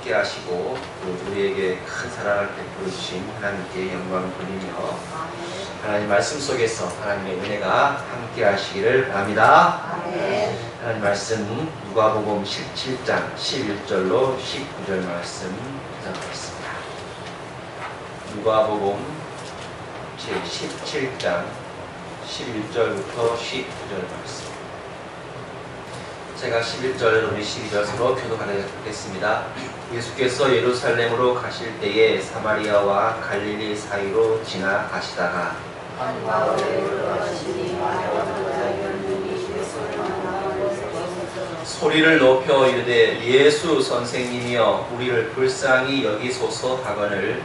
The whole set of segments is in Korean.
함께 하시고 우리에게 큰 사랑을 베풀어 주신 하나님께 영광을 돌리며 하나님 말씀 속에서 하나님의 은혜가 함께 하시기를 바랍니다. 하나님 말씀 누가복음 17장 11절로 19절 말씀 기도하겠습니다. 누가복음 제17장 11절부터 19절 말씀. 제가 11절, 우리 12절 서로 교독하겠습니다. 예수께서 예루살렘으로 가실 때에 사마리아와 갈릴리 사이로 지나가시다가 소리를 높여 이르되 예수 선생님이여 우리를 불쌍히 여기소서 하거늘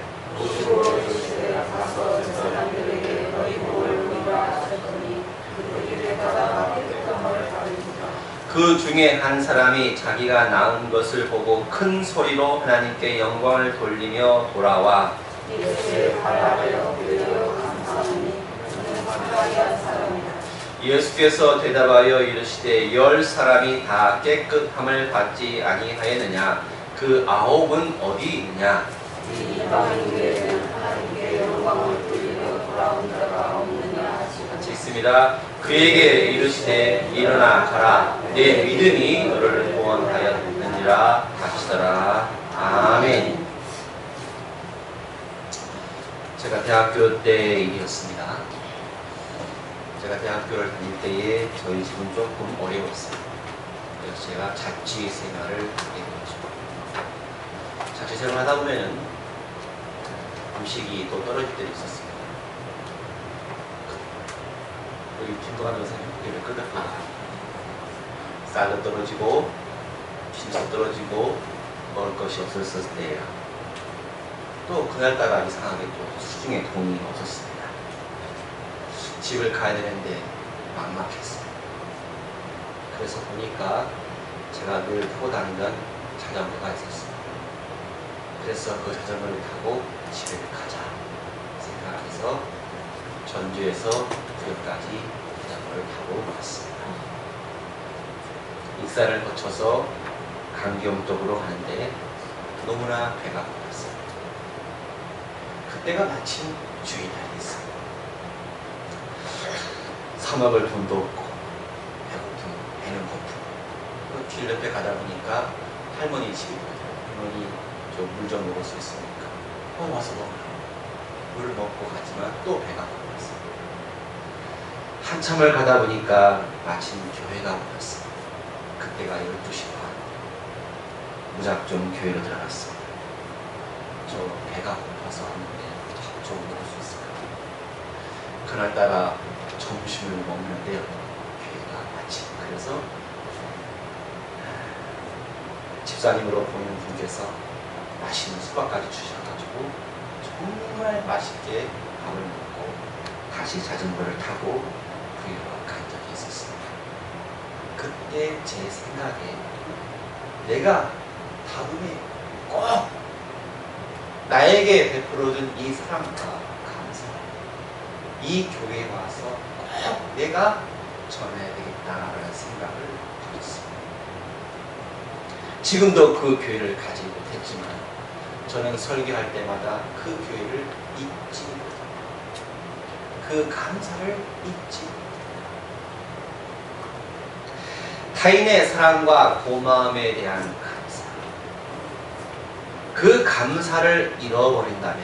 그 중에 한 사람이 자기가 낳은 것을 보고 큰 소리로 하나님께 영광을 돌리며 돌아와 예수께서 대답하여 이르시되 10사람이 다 깨끗함을 받지 아니하였느냐? 그 9은 어디 있느냐? 같이 있습니다. 그에게 이르시되 일어나 가라. 내 믿음이 너를 구원하였느니라 하시더라. 아멘. 제가 대학교 때 일이었습니다. 제가 대학교를 다닐 때에 저희 집은 조금 어려웠어요. 그래서 제가 자취 생활을 하게 되었죠. 자취 생활을 하다 보면은 음식이 또 떨어질 때도 있었습니다. 우리 김동환 선생님 끄덕끄덕 쌀도 떨어지고 김도 떨어지고 먹을 것이 없었을 때예요. 또 그날따라 이상하게 또 수중에 돈이 없었습니다. 집을 가야 되는데 막막했어요. 그래서 보니까 제가 늘 타고 다니던 자전거가 있었어요. 그래서 그 자전거를 타고 집에 가자 생각해서 전주에서 부여까지 자전거를 타고 갔습니다. 익산을 거쳐서 강경 쪽으로 가는데 너무나 배가 고팠어요. 그때가 마침 주일날이었어요. 사 먹을 돈도 없고 배고프고 배는 고프고 길 옆에 가다 보니까 할머니 집이거든요. 할머니 저 물 좀 먹을 수 있으니까 와서 먹으라. 물을 먹고 가지만 또 배가 고팠어요. 한참을 가다 보니까 마침 교회가 보였어요. 그때가 12시 반. 무작정 교회로 들어갔습니다. 저 배가 고파서 왔는데 좀 먹을 수 있을까? 그날따라 점심을 먹는데요. 교회가 마침 그래서 집사님으로 보이는 분께서 맛있는 수박까지 주셔가지고 정말 맛있게 밥을 먹고 다시 자전거를 타고 부유로 간 적이 있었습니다. 그때 제 생각에 내가 다음에 꼭 나에게 베풀어준 이 사랑과 감사, 이 교회에 와서 꼭 내가 전해야 되겠다라는 생각을 가졌습니다. 지금도 그 교회를 가지 못했지만 저는 설교할 때마다 그 교회를 잊지 못합니다. 그 감사를 잊지 못합니다. 타인의 사랑과 고마움에 대한 감사, 그 감사를 잃어버린다면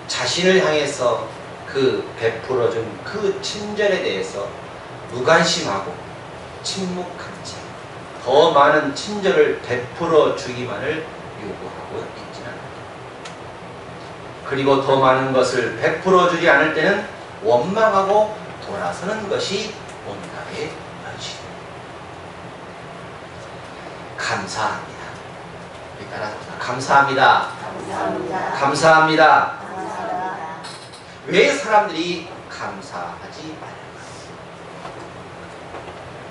자신을 향해서 그 베풀어준 그 친절에 대해서 무관심하고 침묵한 채 더 많은 친절을 베풀어 주기만을 요구하고 있지는 않습니다. 그리고 더 많은 것을 베풀어 주지 않을 때는 원망하고 돌아서는 것이 오늘날의 현실입니다. 감사합니다. 따라서 감사합니다. 감사합니다. 왜 사람들이 감사하지 않을까?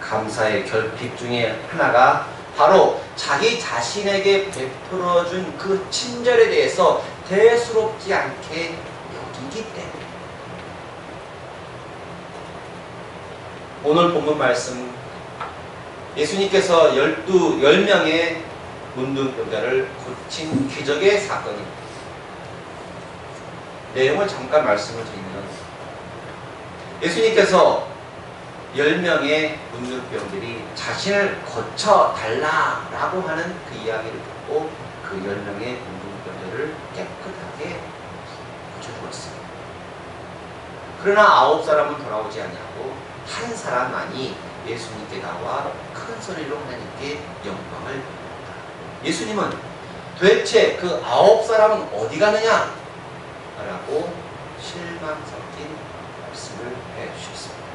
감사의 결핍 중에 하나가 바로 자기 자신에게 베풀어준 그 친절에 대해서 대수롭지 않게 여기기 때문에. 오늘 본문 말씀, 예수님께서 10명의 문둥병자를 고친 기적의 사건입니다. 내용을 잠깐 말씀을 드리면, 예수님께서 10명의 문둥병들이 자신을 고쳐달라라고 하는 그 이야기를 듣고 그 10명의 문둥병들을 깨끗하게 고쳐주었습니다. 그러나 9사람은 돌아오지 아니하고 한 사람만이 예수님께 나와 큰 소리로 하나님께 영광을 돌렸다. 예수님은 도대체 그 9사람은 어디 가느냐? 라고 실망 섞인 말씀을 해주셨습니다.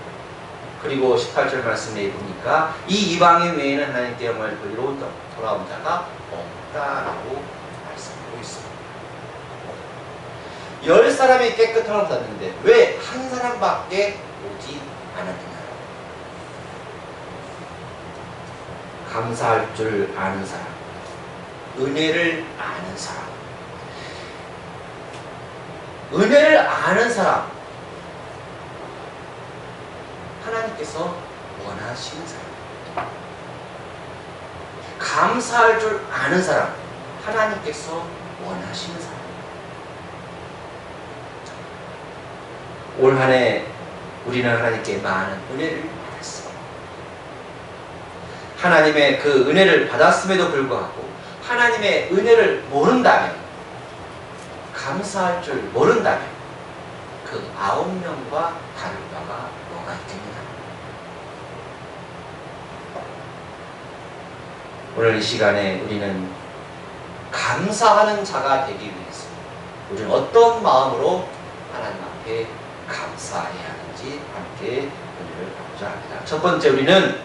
그리고 18절 말씀에 보니까 이 이방인 외에는 하나님께 영광을 돌리러 돌아온 자가 없다라고 말씀하고 있습니다. 10사람이 깨끗함을 받았는데 왜 한 사람밖에 오지 않았느냐? 감사할 줄 아는 사람, 은혜를 아는 사람, 은혜를 아는 사람, 하나님께서 원하시는 사람, 감사할 줄 아는 사람, 하나님께서 원하시는 사람. 올 한 해 우리는 하나님께 많은 은혜를 받았습니다. 하나님의 그 은혜를 받았음에도 불구하고 하나님의 은혜를 모른다면, 감사할 줄 모른다면 그 9명과 다를 바가 뭐가 있겠느냐. 오늘 이 시간에 우리는 감사하는 자가 되기 위해서 우리는 어떤 마음으로 하나님 앞에 감사해야 하는지 함께 은혜를 보고자 합니다. 첫 번째, 우리는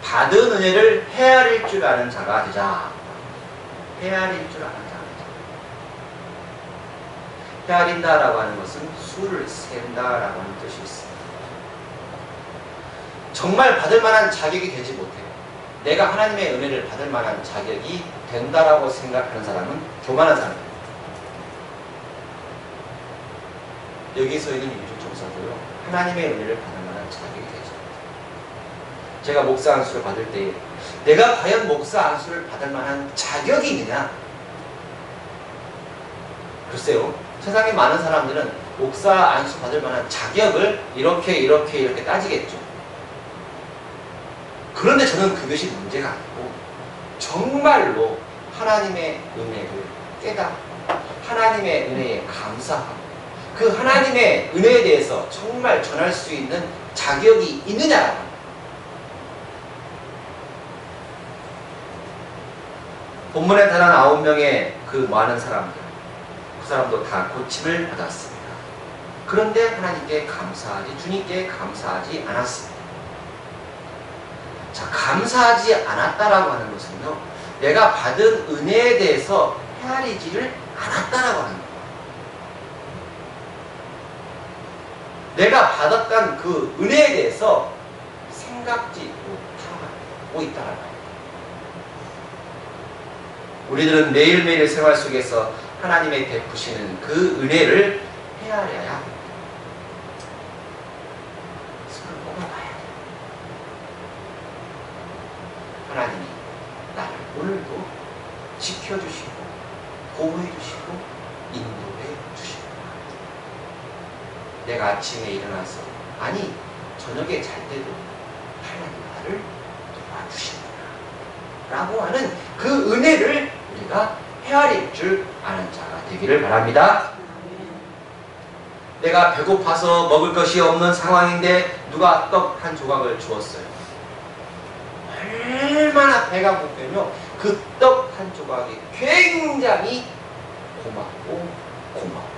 받은 은혜를 헤아릴 줄 아는 자가 되자. 헤아릴 줄 아는 자가 되자. 헤아린다라고 하는 것은 수를 센다라고 하는 뜻이 있습니다. 정말 받을 만한 자격이 되지 못해요. 내가 하나님의 은혜를 받을 만한 자격이 된다라고 생각하는 사람은 교만한 사람입니다. 여기서 있는 유주 총사도요, 하나님의 은혜를 받을 만한 자격이 되죠. 제가 목사 안수를 받을 때 내가 과연 목사 안수를 받을 만한 자격이 있느냐? 글쎄요, 세상에 많은 사람들은 목사 안수 받을 만한 자격을 이렇게 따지겠죠. 그런데 저는 그것이 문제가 아니고 정말로 하나님의 은혜를 깨닫고 하나님의 은혜에 감사하고 그 하나님의 은혜에 대해서 정말 전할 수 있는 자격이 있느냐라고 합니다. 본문에 달한 9명의 그 많은 사람들, 그 사람도 다 고침을 받았습니다. 그런데 하나님께 감사하지, 주님께 감사하지 않았습니다. 자, 감사하지 않았다라고 하는 것은요, 내가 받은 은혜에 대해서 헤아리지를 않았다라고 하는 거예요. 내가 받았던 그 은혜에 대해서 생각지 못하고 있다라는 거예요. 우리들은 매일매일 생활 속에서 하나님의 베푸시는 그 은혜를 헤아려야 합니다. 손을 뽑아봐야 돼요. 하나님이 나를 오늘도 지켜주시고 보호해주시고 인도해 주시고, 내가 아침에 일어나서, 아니 저녁에 잘 때도 하나님 나를 도와주시구나 라고 하는 그 은혜를 우리가 헤아릴 줄 아는 자가 되기를 바랍니다. 내가 배고파서 먹을 것이 없는 상황인데 누가 떡 한 조각을 주었어요. 얼마나 배가 고프며 그 떡 한 조각이 굉장히 고맙고 고마워요.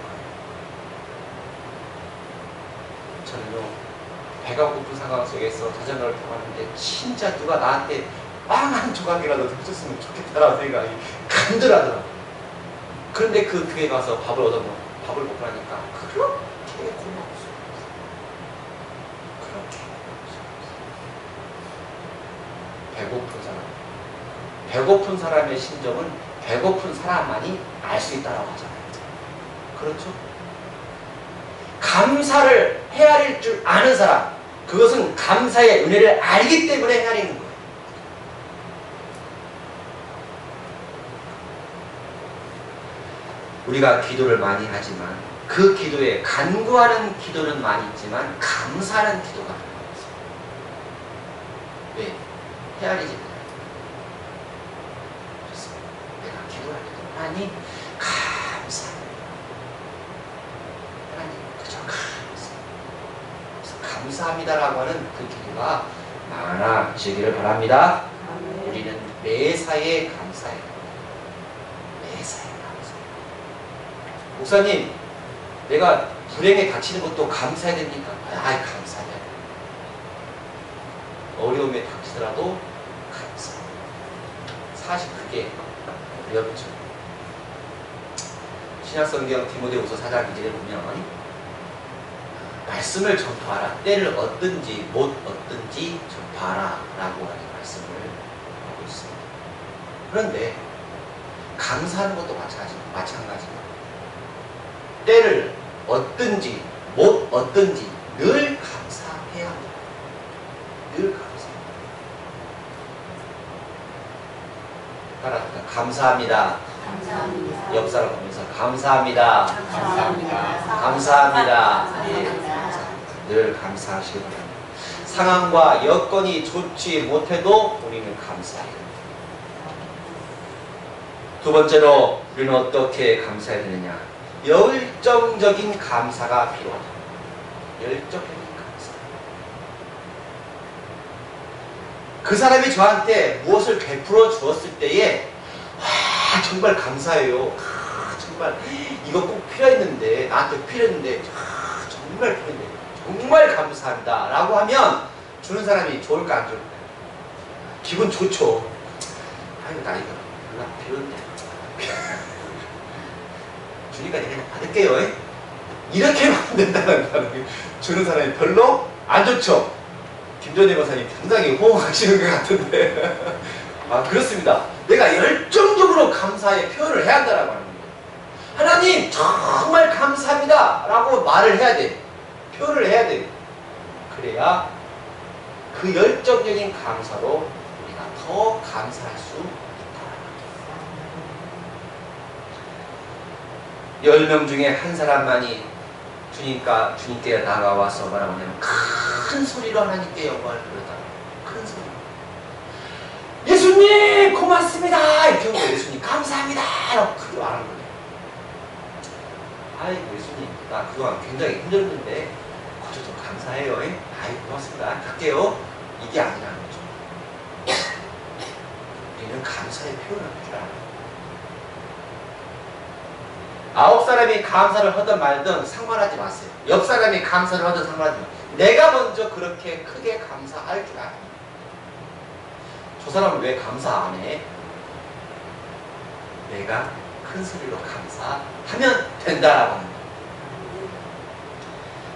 저는요, 배가 고픈 상황 속에서 자전거를 타고 왔는데 진짜 누가 나한테 빵 한 조각이라도 더 줬으면 좋겠다라는 생각이 간절하더라고요. 그런데 그 교회 가서 밥을 먹고 나니까 그렇게 고마웠어요. 그렇게 고마웠어요. 배고픈 사람. 배고픈 사람의 심정은 배고픈 사람만이 알 수 있다고 하잖아요. 그렇죠? 감사를 헤아릴 줄 아는 사람, 그것은 감사의 은혜를 알기 때문에 헤아리는 거예요. 우리가 기도를 많이 하지만 그 기도에 간구하는 기도는 많이 있지만 감사하는 기도가 많이 없어요. 왜? 헤아리지 못해요. 그렇습니다. 내가 기도할 때도 하나님 감사합니다. 하나님 그저 감사합니다. 그래서 감사합니다라고 하는 그 기도가 많아지기를 바랍니다. 우리는 매사에 감사해요. 매사에 감사해요. 목사님, 내가 불행에 다치는 것도 감사해야 됩니까? 아이, 감사해요. 어려움에 닥치더라도 감사해요. 사실 그게 어렵죠. 신약성경 디모데후서 4장 2절에 보면 말씀을 전파하라. 때를 얻든지 못 얻든지 전파하라 라고 하는 말씀을 하고 있습니다. 그런데 감사하는 것도 마찬가지입니다. 때를 얻든지 못 얻든지 늘 감사해야 합니다. 늘 감사합니다. 따라합니다. 감사합니다. 감사합니다. 옆 사람 보면서 감사합니다. 감사합니다. 감사합니다. 예, 감사합니다. 늘 감사하시기 바랍니다. 상황과 여건이 좋지 못해도 우리는 감사해요. 두 번째로 우리는 어떻게 감사해야 되느냐? 열정적인 감사가 필요하다. 열정적인 감사. 그 사람이 저한테 무엇을 베풀어 주었을 때에 와, 정말 감사해요. 정말 이거 꼭 필요했는데, 나한테 필요했는데 정말 필요했는데 정말 감사합니다 라고 하면 주는 사람이 좋을까 안 좋을까? 기분 좋죠. 아이고 나 이거 별로 안 필요한데 주니까 내가 그냥 받을게요. 이렇게 하면 된다는 거예요. 주는 사람이 별로 안 좋죠. 김전희 박사님 상당히 호응하시는 것 같은데 아, 그렇습니다. 내가 열정적으로 감사의 표현을 해야 한다라고 하는 거예요. 하나님 정말 감사합니다 라고 말을 해야 돼. 표현을 해야 돼. 그래야 그 열정적인 감사로 우리가 더 감사할 수 있다. 10명 중에 한 사람만이 주님께 나가와서 말하면 큰 소리로 하나님께 영광을 부르다. 큰 소리. 예수님 고맙습니다. 이렇게 하고 예수님 감사합니다. 라고 크게 말하는 거예요. 아이고 예수님 나 그동안 굉장히 힘들었는데 거저도 감사해요. 아이 고맙습니다. 갈게요. 이게 아니라는 거죠. 우리는 감사의 표현을 줄 알아요. 9사람이 감사를 하든 말든 상관하지 마세요. 옆 사람이 감사를 하든 상관하지 마세요. 내가 먼저 그렇게 크게 감사할 줄 알아요. 저 사람은 왜 감사 안 해? 내가 큰 소리로 감사하면 된다라고 합니다.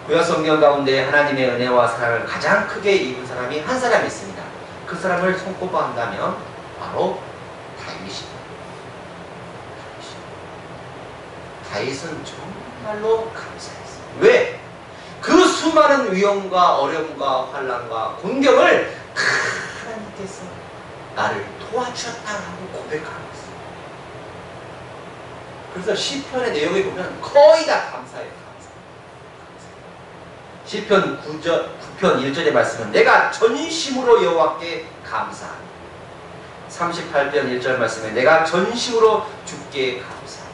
구약 성경 가운데 하나님의 은혜와 사랑을 가장 크게 입은 사람이 한 사람이 있습니다. 그 사람을 손꼽아한다면 바로 다윗입니다. 다윗은 정말로 감사했어요. 왜? 그 수많은 위험과 어려움과 환난과 공격을 하나님께서 나를 도와주셨다라고 고백하고 있어요. 그래서 시편의 내용에 보면 거의 다 감사해요. 시편 9편 1절의 말씀은 내가 전심으로 여호와께 감사합니다. 38편 1절 말씀에 내가 전심으로 주께 감사합니다.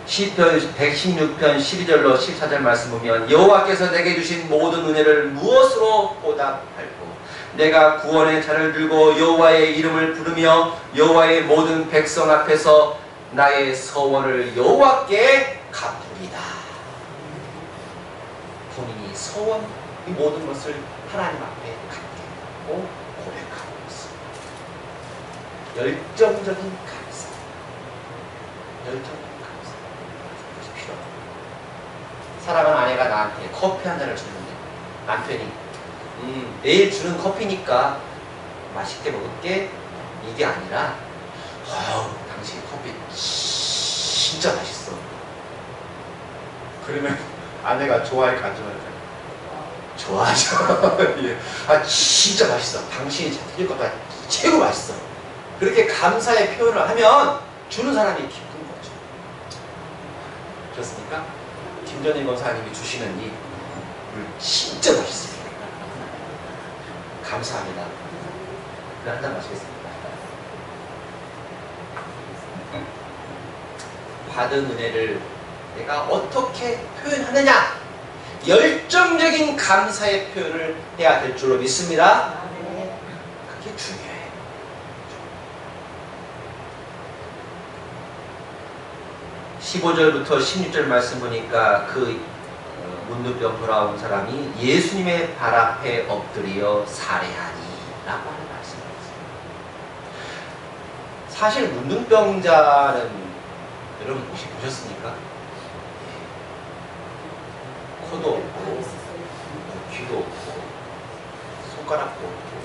시편 116편 12절로 14절 말씀 보면 여호와께서 내게 주신 모든 은혜를 무엇으로 보답할꼬 내가 구원의 차를 들고 여호와의 이름을 부르며 여호와의 모든 백성 앞에서 나의 서원을 여호와께 갚으리다. 본인이 서원 이 모든 것을 하나님 앞에 갚겠다고 고백하고 있습니다. 열정적인 감사. 열정적인 감사. 그것이 필요합니다. 사랑하는 아내가 나한테 커피 한 잔을 주는데 남편이 내일 주는 커피니까 맛있게 먹을게 이게 아니라 당신 커피 진짜 맛있어. 그러면 아내가 좋아할까 안 좋아할까? 좋아하죠. 예. 진짜 맛있어. 당신이 드릴 것보다 최고 맛있어. 그렇게 감사의 표현을 하면 주는 사람이 기쁜 거죠. 그렇습니까? 김전일 권사님이 주시는 이 물 진짜 맛있어요. 감사합니다. 한 잔 마시겠습니다. 받은 은혜를 내가 어떻게 표현하느냐, 열정적인 감사의 표현을 해야 될 줄로 믿습니다. 그게 중요해요. 15절부터 16절 말씀 보니까 그 문둥병 돌아온 사람이 예수님의 발 앞에 엎드려 살해하니 라고 하는 말씀이었어요. 사실 문둥병자는 여러분 혹시 보셨습니까? 코도 없고 귀도 없고 손가락도 없고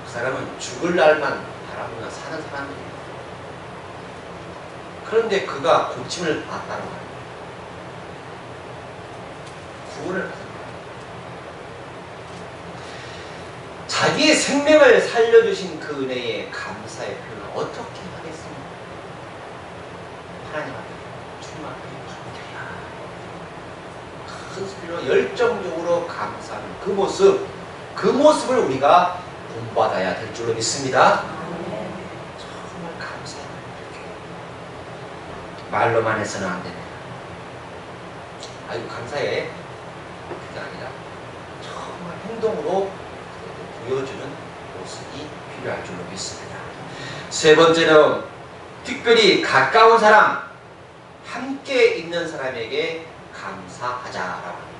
그 사람은 죽을 날만 바라보며 사는 사람이에요. 그런데 그가 고침을 받았다는 거예요. 구원을 받은 거예요. 자기의 생명을 살려주신 그 은혜에 감사의 표현을 어떻게 하겠습니까? 하나님 앞에 주님 앞에 큰 소리로 열정적으로 감사하는 그 모습을 우리가 본받아야 될 줄로 믿습니다. 정말 감사해요. 말로만 해서는 안 됩니다. 아유 감사해. 그게 아니라 정말 행동으로 보여주는 모습이 필요할 줄로 믿습니다. 세 번째는 특별히 가까운 사람, 함께 있는 사람에게 감사하자라고 합니다.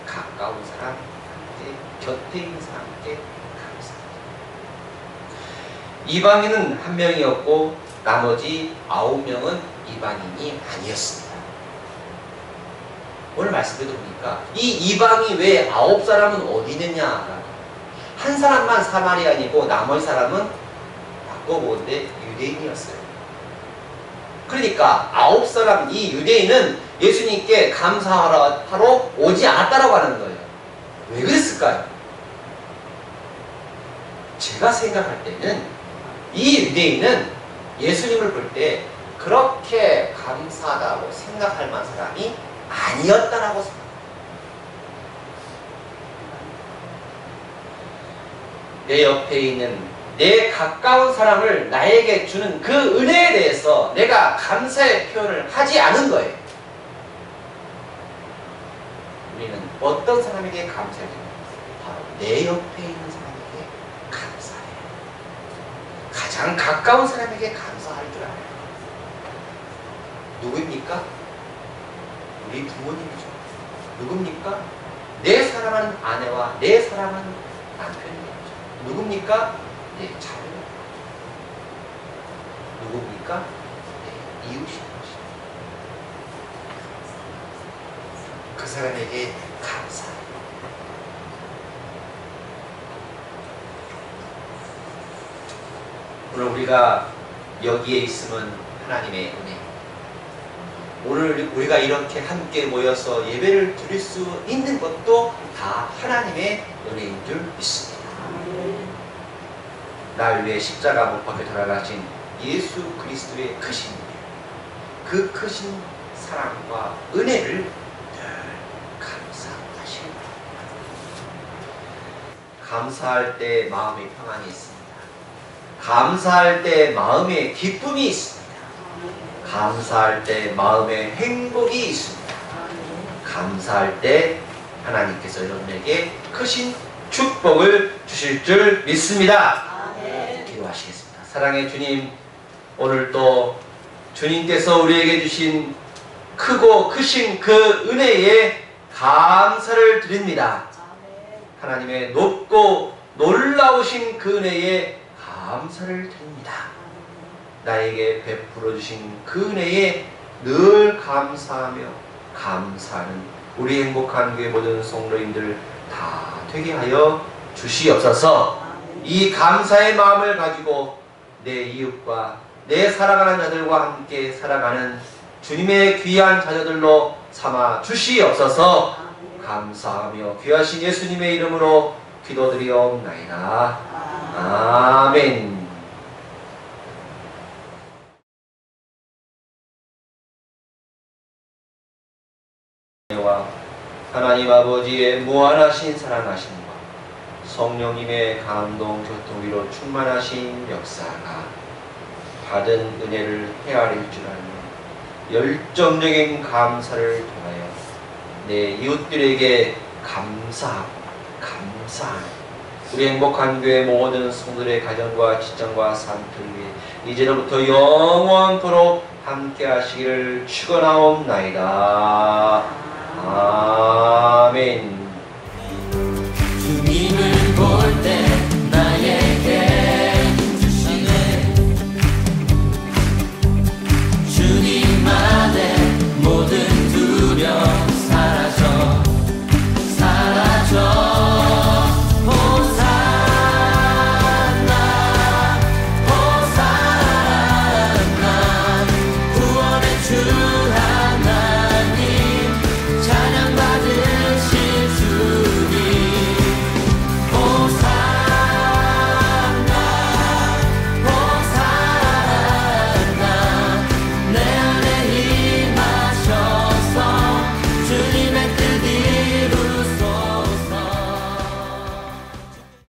가까운 사람, 곁에 있는 사람에게 감사하자. 이방인은 한 명이었고 나머지 9명은 이방인이 아니었습니다. 오늘 말씀드려 보니까 이 이방이 왜 9사람은 어디 있느냐, 한 사람만 사마리아인이고 나머지 사람은 바꿔보는데 유대인이었어요. 그러니까 9사람 이 유대인은 예수님께 감사하러 오지 않았다라고 하는 거예요. 왜 그랬을까요? 제가 생각할 때는 이 유대인은 예수님을 볼 때 그렇게 감사하다고 생각할 만한 사람이 아니었다라고 생각합니다. 내 옆에 있는 내 가까운 사람을 나에게 주는 그 은혜에 대해서 내가 감사의 표현을 하지 않은 거예요. 우리는 어떤 사람에게 감사해야 됩니까? 바로 내 옆에 있는 사람에게 감사해요. 가장 가까운 사람에게 감사할 줄 알아요. 누구입니까? 우리 부모님이죠. 누굽니까? 내 사랑하는 아내와 내 사랑하는 남편이죠. 누굽니까? 내 자녀. 누굽니까? 내 이웃인 것이죠. 그 사람에게 감사해요. 오늘 우리가 여기에 있으면 하나님의 은혜. 오늘 우리가 이렇게 함께 모여서 예배를 드릴 수 있는 것도 다 하나님의 은혜인 줄 믿습니다. 날 위해 십자가 못 박혀 돌아가신 예수 그리스도의 크신 은혜, 그 크신 사랑과 은혜를 늘 감사하시는 겁니다. 감사할 때 마음의 평안이 있습니다. 감사할 때 마음의 기쁨이 있습니다. 감사할 때 마음의 행복이 있습니다. 감사할 때 하나님께서 여러분에게 크신 축복을 주실 줄 믿습니다. 기도하시겠습니다. 사랑의 주님, 오늘 또 주님께서 우리에게 주신 크고 크신 그 은혜에 감사를 드립니다. 하나님의 높고 놀라우신 그 은혜에 감사를 드립니다. 나에게 베풀어 주신 그 은혜에 늘 감사하며 감사하는 우리 행복한 교회 모든 성도님들 다 되게 하여 주시옵소서. 이 감사의 마음을 가지고 내 이웃과 내 사랑하는 자들과 함께 살아가는 주님의 귀한 자녀들로 삼아 주시옵소서. 감사하며 귀하신 예수님의 이름으로 기도드리옵나이다. 아멘. 하나님 아버지의 무한하신 사랑하심과 성령님의 감동 교통위로 충만하신 역사가 받은 은혜를 헤아릴 줄 아는 열정적인 감사를 통하여 내 이웃들에게 감사하는 우리 행복한 교회 모든 성도들의 가정과 직장과 삶을 위해 이제로부터 영원토록 함께 하시기를 축원하옵나이다. 아멘.